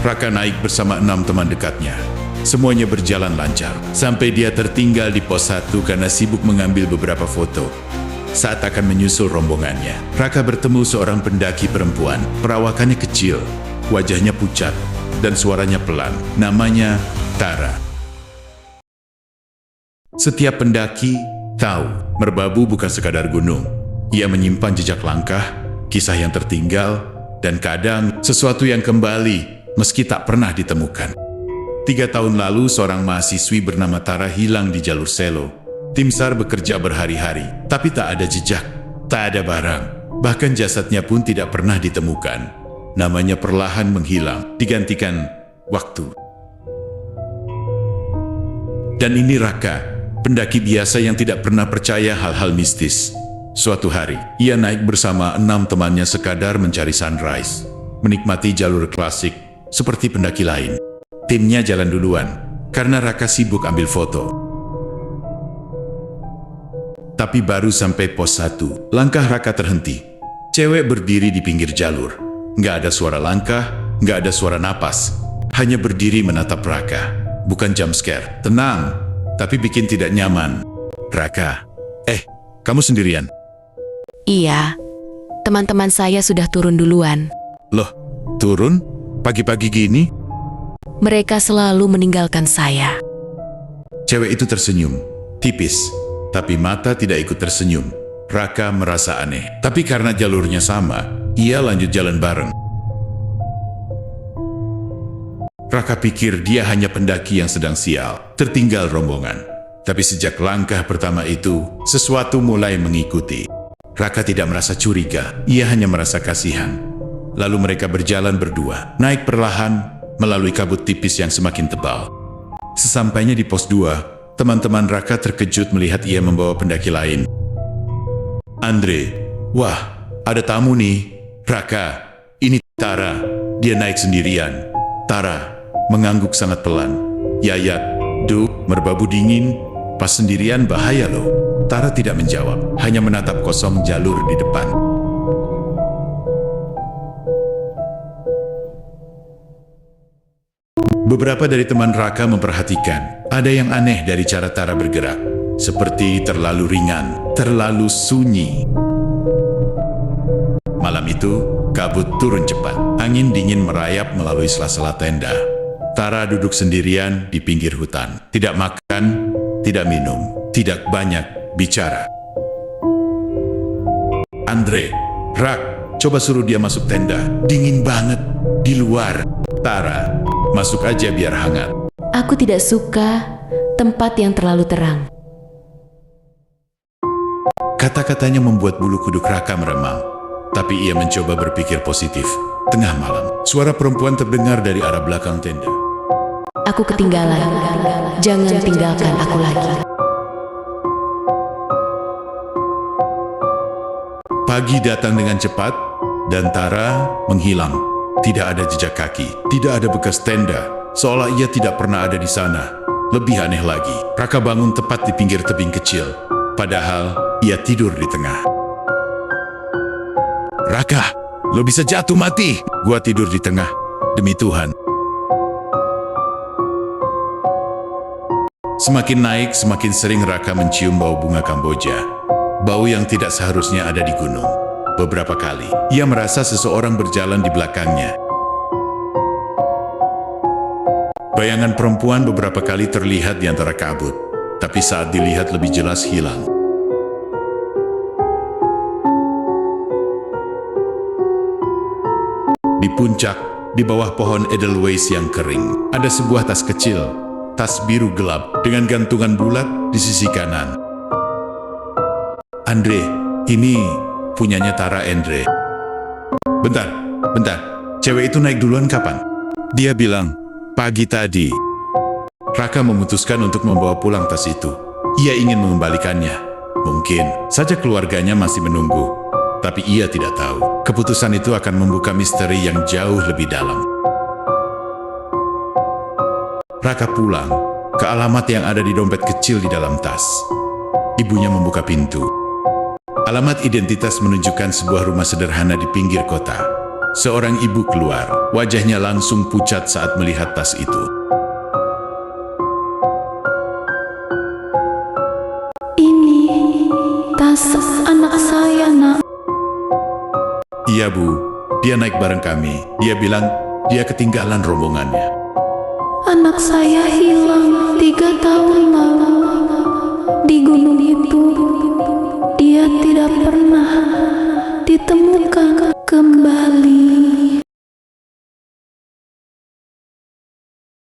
Raka naik bersama 6 teman dekatnya. Semuanya berjalan lancar, sampai dia tertinggal di pos 1 karena sibuk mengambil beberapa foto. Saat akan menyusul rombongannya, Raka bertemu seorang pendaki perempuan. Perawakannya kecil, wajahnya pucat, dan suaranya pelan. Namanya Tara. Setiap pendaki tahu, Merbabu bukan sekadar gunung. Ia menyimpan jejak langkah, kisah yang tertinggal, dan kadang sesuatu yang kembali meski tak pernah ditemukan. 3 tahun lalu, seorang mahasiswi bernama Tara hilang di jalur Selo. Tim SAR bekerja berhari-hari, tapi tak ada jejak, tak ada barang. Bahkan jasadnya pun tidak pernah ditemukan. Namanya perlahan menghilang, digantikan waktu. Dan ini Raka, pendaki biasa yang tidak pernah percaya hal-hal mistis. Suatu hari, ia naik bersama 6 temannya sekadar mencari sunrise, menikmati jalur klasik seperti pendaki lain. Timnya jalan duluan, karena Raka sibuk ambil foto. Tapi baru sampai pos 1, langkah Raka terhenti. Cewek berdiri di pinggir jalur. Nggak ada suara langkah, nggak ada suara napas. Hanya berdiri menatap Raka. Bukan jump scare, tenang, tapi bikin tidak nyaman. Raka, kamu sendirian? Iya, teman-teman saya sudah turun duluan. Loh, turun? Pagi-pagi gini? Mereka selalu meninggalkan saya. Cewek itu tersenyum, tipis, tapi mata tidak ikut tersenyum. Raka merasa aneh, tapi karena jalurnya sama, ia lanjut jalan bareng. Raka pikir dia hanya pendaki yang sedang sial, tertinggal rombongan. Tapi sejak langkah pertama itu, sesuatu mulai mengikuti. Raka tidak merasa curiga, ia hanya merasa kasihan. Lalu mereka berjalan berdua, naik perlahan, melalui kabut tipis yang semakin tebal. Sesampainya di pos 2, teman-teman Raka terkejut melihat ia membawa pendaki lain. Andre, wah, ada tamu nih. Raka, ini Tara, dia naik sendirian. Tara mengangguk sangat pelan. Yayat, Merbabu dingin, pas sendirian bahaya loh. Tara tidak menjawab, hanya menatap kosong jalur di depan. Beberapa dari teman Raka memperhatikan, ada yang aneh dari cara Tara bergerak. Seperti terlalu ringan, terlalu sunyi. Malam itu, kabut turun cepat. Angin dingin merayap melalui sela-sela tenda. Tara duduk sendirian di pinggir hutan. Tidak makan, tidak minum, tidak banyak bicara. Andre, Rak, coba suruh dia masuk tenda. Dingin banget di luar. Tara, masuk aja biar hangat. Aku tidak suka tempat yang terlalu terang. Kata-katanya membuat bulu kuduk Raka meremang. Tapi ia mencoba berpikir positif. Tengah malam, suara perempuan terdengar dari arah belakang tenda. Aku ketinggalan. Jangan tinggalkan aku lagi. Pagi datang dengan cepat, dan Tara menghilang. Tidak ada jejak kaki, tidak ada bekas tenda, seolah ia tidak pernah ada di sana. Lebih aneh lagi, Raka bangun tepat di pinggir tebing kecil, padahal ia tidur di tengah. Raka, lo bisa jatuh mati. Gua tidur di tengah, demi Tuhan. Semakin naik, semakin sering Raka mencium bau bunga Kamboja. Bau yang tidak seharusnya ada di gunung. Beberapa kali, ia merasa seseorang berjalan di belakangnya. Bayangan perempuan beberapa kali terlihat di antara kabut, tapi saat dilihat lebih jelas hilang. Di puncak, di bawah pohon Edelweiss yang kering, ada sebuah tas kecil, tas biru gelap dengan gantungan bulat di sisi kanan. Andre, ini punyanya Tara, Andre. Bentar, cewek itu naik duluan kapan? Dia bilang, pagi tadi. Raka memutuskan untuk membawa pulang tas itu. Ia ingin mengembalikannya. Mungkin saja keluarganya masih menunggu. Tapi ia tidak tahu, keputusan itu akan membuka misteri yang jauh lebih dalam. Raka pulang ke alamat yang ada di dompet kecil di dalam tas. Ibunya membuka pintu. Alamat identitas menunjukkan sebuah rumah sederhana di pinggir kota. Seorang ibu keluar, wajahnya langsung pucat saat melihat tas itu. Ini tas anak saya, Nak. Iya Bu, dia naik bareng kami. Dia bilang dia ketinggalan rombongannya. Anak saya hilang 3 tahun lalu di gunung itu.